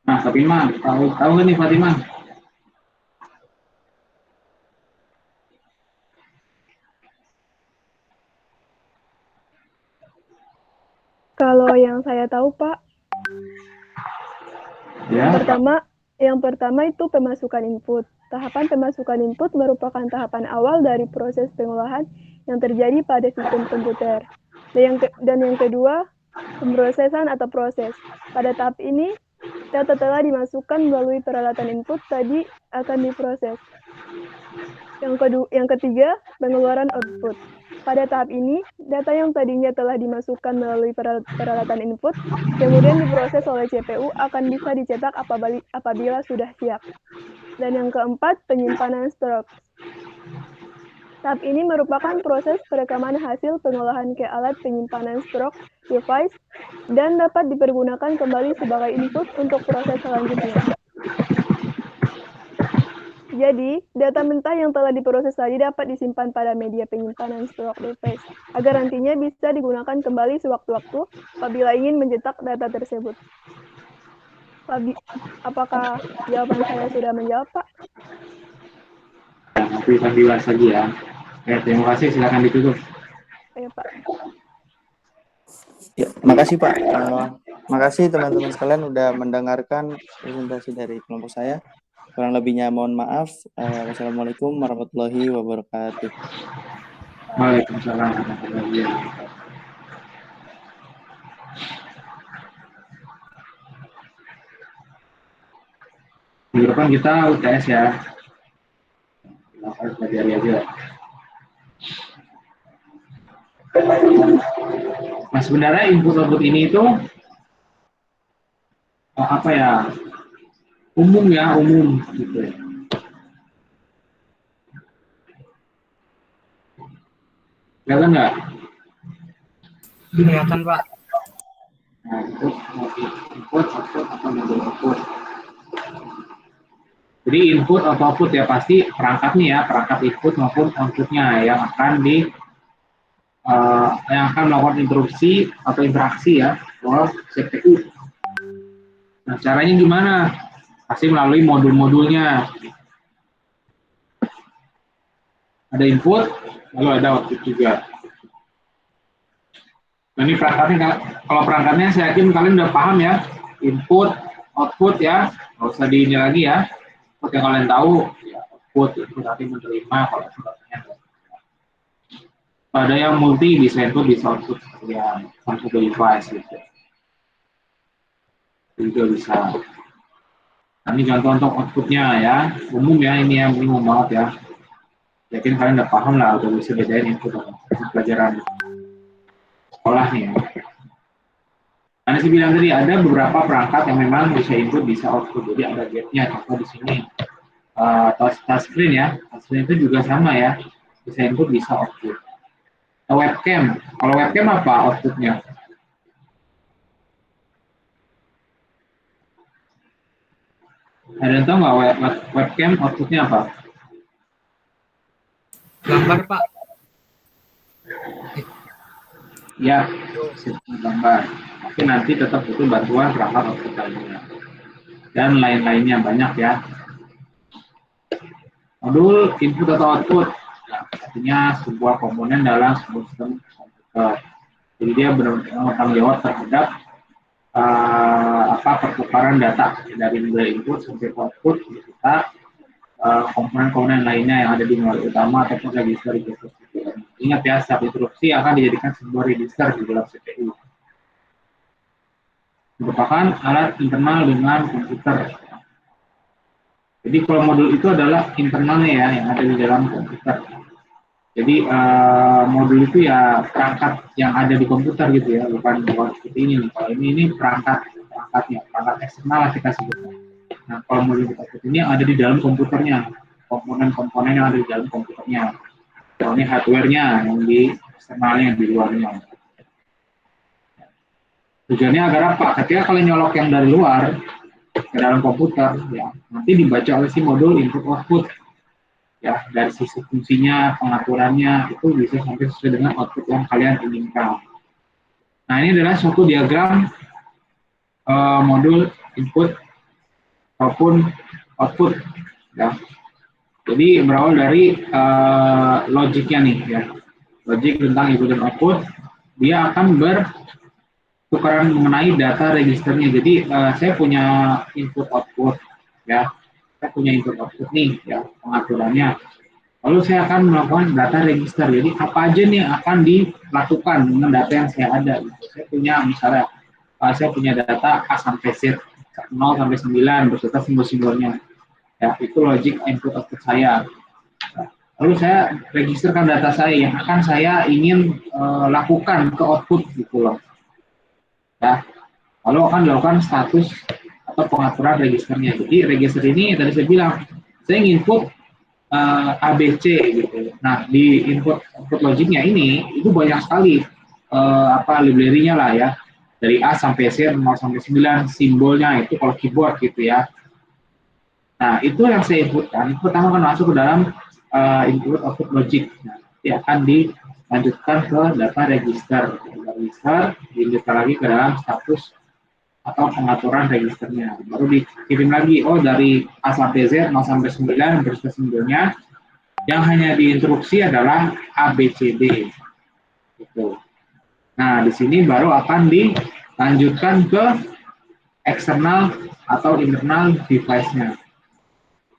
Nah, Fatima, tahu nggak nih Fatima? Kalau yang saya tahu, Pak, Ya. yang pertama itu pemasukan input. Tahapan pemasukan input merupakan tahapan awal dari proses pengolahan yang terjadi pada sistem komputer. Dan yang kedua, pemrosesan atau proses. Pada tahap ini, data telah dimasukkan melalui peralatan input tadi akan diproses. Yang ketiga, pengeluaran output. Pada tahap ini, data yang tadinya telah dimasukkan melalui peralatan input, kemudian diproses oleh CPU akan bisa dicetak apabila sudah siap. Dan yang keempat, penyimpanan stroke. Tahap ini merupakan proses perekaman hasil pengolahan ke alat penyimpanan stroke device dan dapat dipergunakan kembali sebagai input untuk proses selanjutnya. Jadi, data mentah yang telah diproses tadi dapat disimpan pada media penyimpanan stroke device, agar nantinya bisa digunakan kembali sewaktu-waktu apabila ingin mencetak data tersebut. Apakah jawaban saya sudah menjawab, Pak? Nanti akan diulas lagi ya. Ya, terima kasih, silakan ditutup. Ya, Pak. Ya, makasih Pak. Makasih teman-teman sekalian udah mendengarkan presentasi dari kelompok saya. Kurang lebihnya mohon maaf. Wassalamualaikum warahmatullahi wabarakatuh. Waalaikumsalam warahmatullahi wabarakatuh. Minggu depan kita UTS ya. Harus pelajari aja. Nah, sebenarnya input-output ini itu apa ya? Umum gitu ya. Kelihatan nggak? Kelihatan, Pak. Nah, input, output, atau model output. Jadi input atau output ya pasti perangkatnya ya, perangkat input maupun outputnya yang akan melakukan interupsi atau interaksi ya ke CPU. Nah, caranya gimana? Pasti melalui modul-modulnya. Ada input, lalu ada output juga. Nah, ini perangkatnya, kalau perangkatnya saya yakin kalian udah paham ya. Input, output ya, nggak usah di ini lagi ya. Seperti yang kalian tahu, ya, output itu nanti menerima kalau sebagainya. Ada yang multi bisa input bisa output ya satu device gitu. Juga bisa. Nah, ini contoh untuk outputnya ya, umum ya ini yang umum banget ya. Yakin kalian udah paham lah, udah bisa bedain input pelajaran sekolah nih ya. Nah, saya bilang tadi ada beberapa perangkat yang memang bisa input bisa output, jadi ada gapnya. Contoh di sini touchscreen ya, touchscreen itu juga sama ya, bisa input bisa output. Webcam, kalau webcam apa outputnya? Ada yang tahu nggak webcam outputnya apa? Gambar, Pak. Ya, gambar. Tapi nanti tetap butuh bantuan perangkat output lainnya. Dan lain-lainnya banyak ya. Modul input atau output, ya, artinya sebuah komponen dalam sebuah sistem komputer. Jadi dia benar-benar bertanggung jawab terhadap pertukaran data dari mulai input sampai output serta komponen-komponen lainnya yang ada di memori utama ataupun register. Ingat ya, setiap instruksi akan dijadikan sebuah register di dalam CPU. Merupakan alat internal dengan komputer. Jadi kalau modul itu adalah internalnya ya, yang ada di dalam komputer. Jadi modul itu ya perangkat yang ada di komputer gitu ya, bukan seperti ini nih. Kalau ini perangkatnya, perangkat eksternal lah kita sebutkan. Nah, kalau modul output ini yang ada di dalam komputernya, komponen-komponen yang ada di dalam komputernya. Kalau ini hardware-nya yang di eksternalnya, yang di luarnya. Tujuannya agar apa? Ketika kalian nyolok yang dari luar ke dalam komputer, ya nanti dibaca oleh si modul input output. Ya, dari sisi fungsinya, pengaturannya itu bisa sampai sesuai dengan output yang kalian inginkan. Nah, ini adalah suatu diagram modul input maupun output. Ya. Jadi berawal dari logiknya nih, ya. Logik tentang input dan output, dia akan bertukaran mengenai data registernya. Jadi saya punya input output, ya. Saya punya input output nih, ya, pengaturannya. Lalu saya akan melakukan data register. Jadi apa aja nih yang akan dilakukan dengan data yang saya ada. Saya punya misalnya, saya punya data A sampai Z, 0 sampai 9 beserta simbol-simbolnya. Ya, itu logik input output saya. Lalu saya registerkan data saya yang akan saya ingin lakukan ke output gitu loh. Ya, lalu akan dilakukan status atau pengaturan registernya. Jadi register ini tadi saya bilang, saya ingin input ABC gitu. Nah, di input logiknya ini itu banyak sekali library-nya lah ya. Dari A sampai Z, 0 sampai 9, simbolnya itu kalau keyboard gitu ya. Nah, itu yang saya inputkan, itu pertama akan masuk ke dalam input output logic. Nah, nanti akan dilanjutkan ke data register. Register dilanjutkan lagi ke dalam status atau pengaturan registernya. Baru dikirim lagi, oh dari A sampai Z, 0 sampai 9, beserta simbolnya. Yang hanya diinstruksi adalah ABCD. Gitu. Nah, di sini baru akan dilanjutkan ke eksternal atau internal device-nya.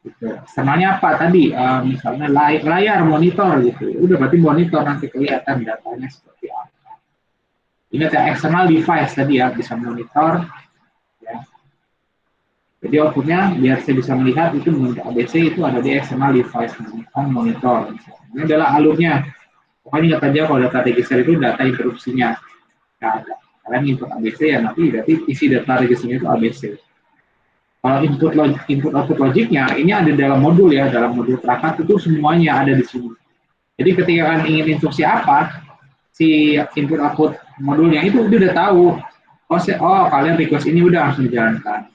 Gitu. Eksternalnya apa tadi? Misalnya layar monitor gitu. Udah berarti monitor nanti kelihatan datanya seperti apa. Ingat ya, eksternal device tadi ya, bisa monitor. Ya. Jadi outputnya biar saya bisa melihat itu ABC itu ada di external device monitor. Ini adalah alurnya. Pokoknya ingat aja kalau data register itu data interupsinya. Nah, kalian input ABC ya nanti berarti isi data registernya itu ABC. Kalau input output logiknya ini ada dalam modul ya, dalam modul perangkat itu semuanya ada di sini. Jadi ketika kalian ingin instruksi apa, si input output modulnya itu udah tahu. Oh kalian request ini udah langsung dijalankan.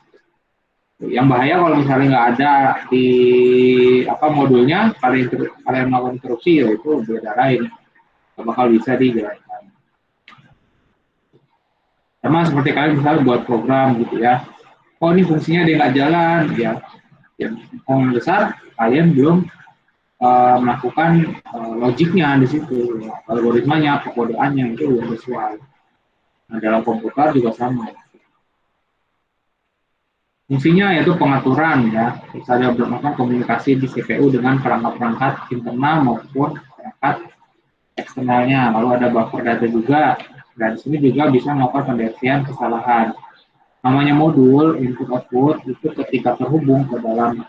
Yang bahaya kalau misalnya nggak ada di modulnya, kalian melakukan interupsi ya itu beda lain, nggak bakal bisa dijalankan. Sama seperti kalian misalnya buat program gitu ya, oh ini fungsinya dia nggak jalan, ya yang besar kalian belum melakukan logiknya di situ, algoritmanya, pekodeannya itu belum sesuai. Nah dalam komputer juga sama. Fungsinya yaitu pengaturan ya, bisa ada melakukan komunikasi di CPU dengan perangkat-perangkat internal maupun perangkat eksternalnya. Lalu ada buffer data juga, dan sini juga bisa melakukan pendeteksian kesalahan. Namanya modul input output itu ketika terhubung ke dalam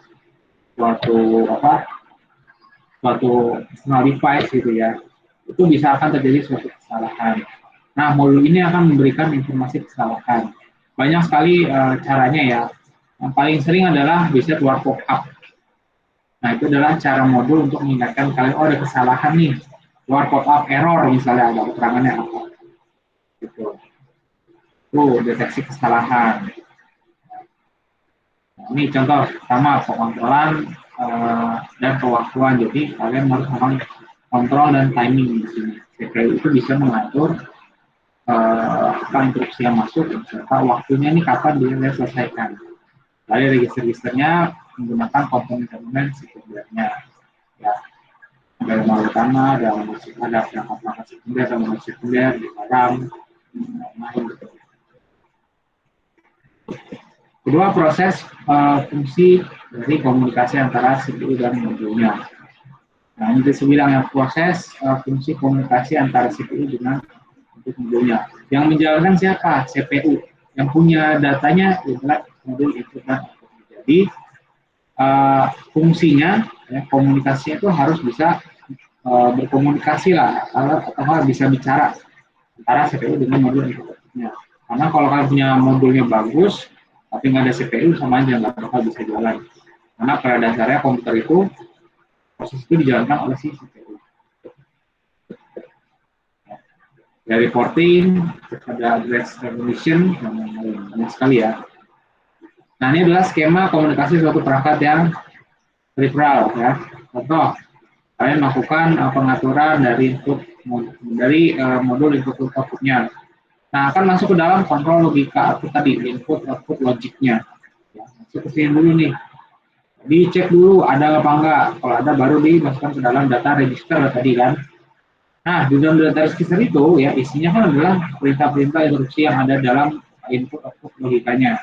suatu external device gitu ya, itu bisa akan terjadi suatu kesalahan. Nah, modul ini akan memberikan informasi kesalahan. Banyak sekali caranya ya. Yang paling sering adalah bisa keluar pop-up. Nah, itu adalah cara modul untuk mengingatkan kalian, oh ada kesalahan nih. Keluar pop-up error misalnya, ada keterangannya apa. Gitu. Deteksi kesalahan. Nah, ini contoh pertama, pengontrolan dan pewaktuan. Jadi, kalian harus memang kontrol dan timing di sini. CPU itu bisa mengatur instruksi yang masuk, serta waktunya ini kapan dia selesaikan. Lalu register-registernya menggunakan komponen-komponen sekundernya. Ya, ada lembaga utama, ada perangkat-perangkat sekunder, ada lembaga sekunder di dalam. Kedua, proses fungsi dari komunikasi antara CPU dan modulnya. Nah, ini disebut yang proses fungsi komunikasi antara CPU dengan modulnya. Yang menjalankan siapa? CPU. Yang punya datanya adalah modul itu dan jadi fungsinya ya, komunikasinya itu harus bisa berkomunikasi lah atau bisa bicara antara CPU dengan modul inputnya. Karena kalau kalian punya modulnya bagus tapi nggak ada CPU sama aja nggak bakal bisa jalan. Karena pada dasarnya komputer itu proses itu dijalankan oleh si CPU. Dari porting, ada address recognition, banyak sekali ya. Nah, ini adalah skema komunikasi suatu perangkat yang peripheral ya. Contoh, kalian melakukan pengaturan dari input modul input outputnya. Nah, akan masuk ke dalam kontrol logika output tadi, input output logiknya. Ya, masuk ke sini dulu nih. Dicek dulu ada apa enggak. Kalau ada baru dimasukkan ke dalam data register tadi kan. Nah, di dalam data register itu ya isinya kan adalah perintah-perintah instruksi yang ada dalam input output logikanya.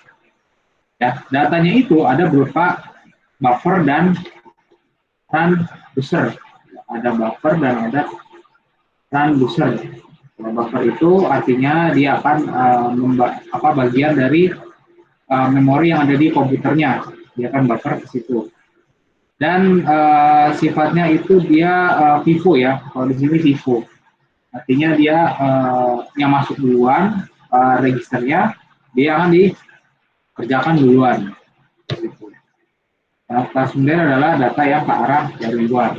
Ya, datanya itu ada berupa buffer dan transducer. Ada buffer dan ada transducer. Nah, buffer itu artinya dia akan bagian dari memori yang ada di komputernya. Dia akan buffer ke situ. Dan sifatnya itu dia FIFO ya. Kalau di sini FIFO. Artinya dia yang masuk duluan registernya dia akan dikerjakan duluan. Transducer adalah data yang ke arah dari luar.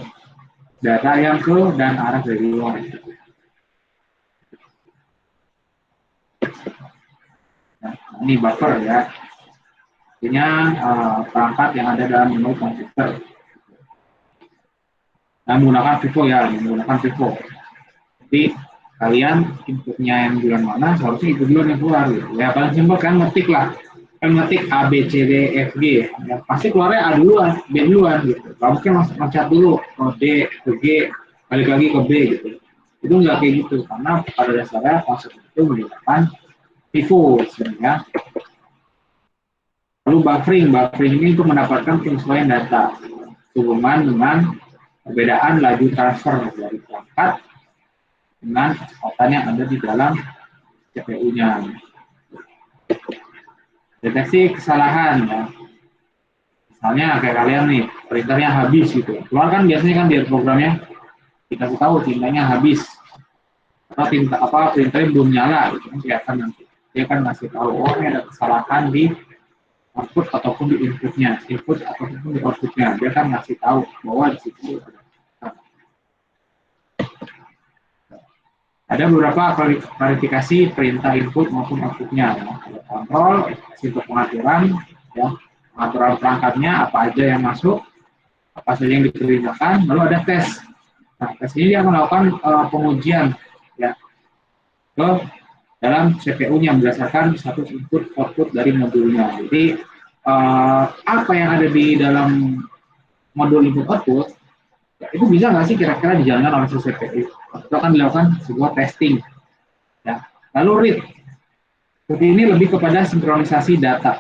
Data yang ke dan arah dari luar. Nah, ini buffer ya. Artinya perangkat yang ada dalam memori komputer. Nah, menggunakan FIFO ya, menggunakan FIFO. Jadi kalian inputnya yang bulan mana, seharusnya itu duluan yang keluar. Gitu. Ya paling simpel kan ngetik lah. Kan ngetik A, B, C, D, F, G. Ya, pasti keluarnya A duluan, B duluan gitu. Gak mungkin loncat dulu ke D, ke G, balik lagi ke B gitu. Itu nggak kayak gitu, karena pada dasarnya konsep itu menggunakan FIFO sebenarnya. Lalu buffering ini untuk mendapatkan penyesuaian data sehubungan dengan perbedaan laju transfer dari perangkat dengan kecepatan yang ada di dalam CPU-nya. Deteksi kesalahan ya. Misalnya kayak kalian nih, printernya habis gitu. Keluar kan biasanya kan di programnya dikasih tahu tintanya habis. Atau printernya belum nyala gitu kan kelihatan nanti. Dia kan ngasih tahu oh ini ada kesalahan di output ataupun di inputnya, input ataupun di outputnya. Dia kan ngasih tahu bahwa di situ ada beberapa klarifikasi perintah input maupun outputnya. Ya. Ada kontrol, untuk pengaturan, ya, pengaturan perangkatnya, apa aja yang masuk, apa saja yang diperintahkan, lalu ada tes. Nah, tes ini dia akan melakukan pengujian ya, ke dalam CPU-nya berdasarkan status input output dari modulnya. Jadi apa yang ada di dalam modul input output ya, itu bisa nggak sih kira-kira dijalankan oleh CPU? Itu akan dilakukan sebuah testing. Ya. Lalu read. Seperti ini lebih kepada sinkronisasi data.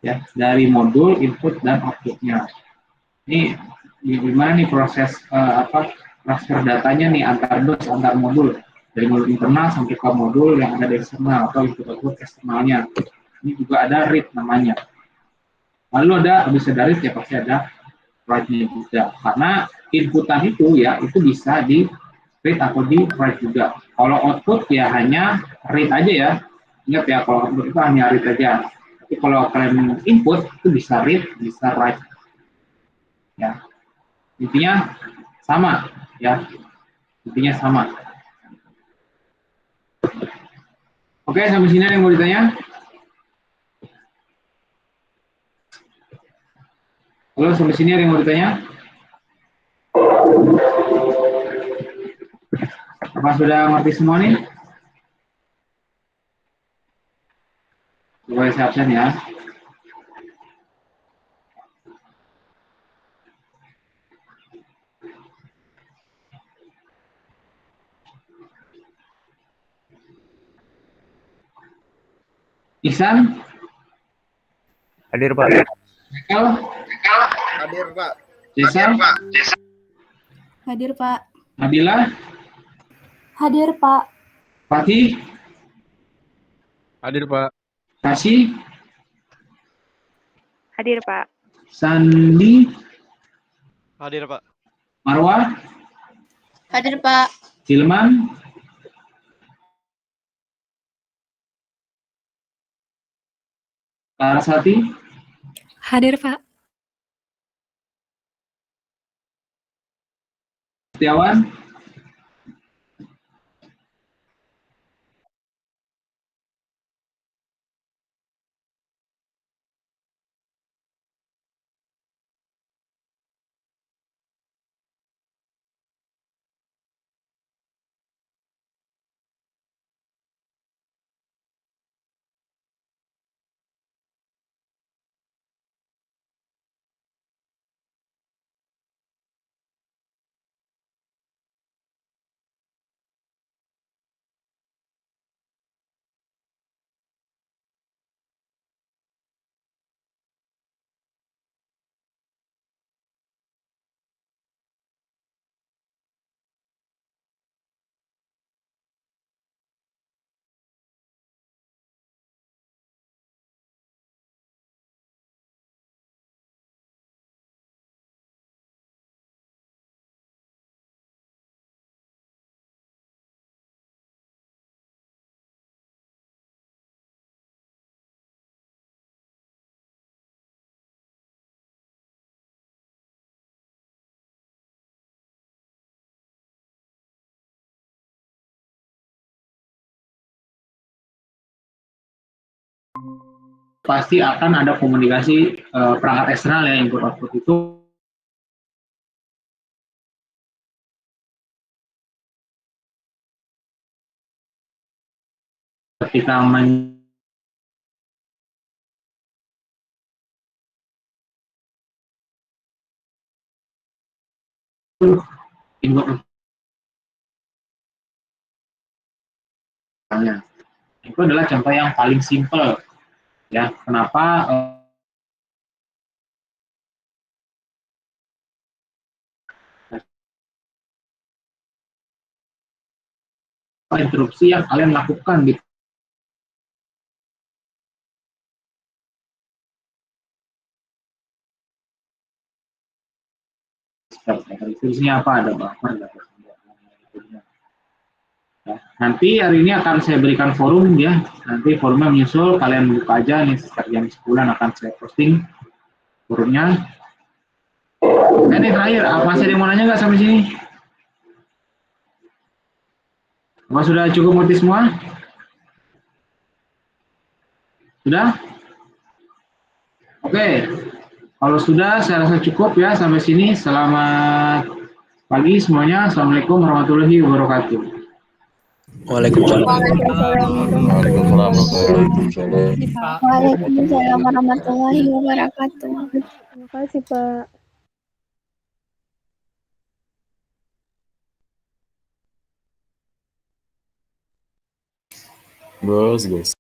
ya dari modul input dan outputnya. Ini gimana nih proses transfer datanya nih antar bus, antar modul dari modul internal sampai ke modul yang ada di eksternal atau input output eksternalnya. Ini juga ada read namanya. Lalu habis ada read ya pasti ada write-nya juga. Karena inputan itu ya itu bisa di read atau di write juga. Kalau output ya hanya read aja ya. Ingat ya kalau output itu hanya read aja. Tapi kalau kalian input itu bisa read, bisa write. Ya. Intinya sama ya. Intinya sama. Oke, sampai sini ada yang mau ditanya? Halo, sampai sini ada yang mau ditanya? Apa sudah ngerti semua nih? Boleh saya absen ya. Ihsan? Hadir, Pak. Michael? Hadir, Pak. Jason? Hadir, Pak. Nabila? Hadir, Pak. Fatih? Hadir, Pak. Kasih? Hadir, Pak. Sandi? Hadir, Pak. Marwah? Hadir, Pak. Hilman? Larasati? Hadir, Pak. Setiawan? Pasti akan ada komunikasi perangkat eksternal ya, input output itu ketika input itu adalah contoh yang paling simpel ya. Kenapa interupsi yang kalian lakukan di interupsinya apa, ada buffer, ya. Nanti hari ini akan saya berikan forum ya, nanti forumnya menyusul, kalian buka aja nih setiap jam 10 akan saya posting forumnya. Ini terakhir, apa sih yang mau nanya nggak sampai sini? Apa sudah cukup ngerti semua? Sudah? Oke, kalau sudah saya rasa cukup ya sampai sini. Selamat pagi semuanya. Assalamualaikum warahmatullahi wabarakatuh. Waalaikumsalam. Waalaikumsalam warahmatullahi wabarakatuh. Terima kasih, Pak. Guys.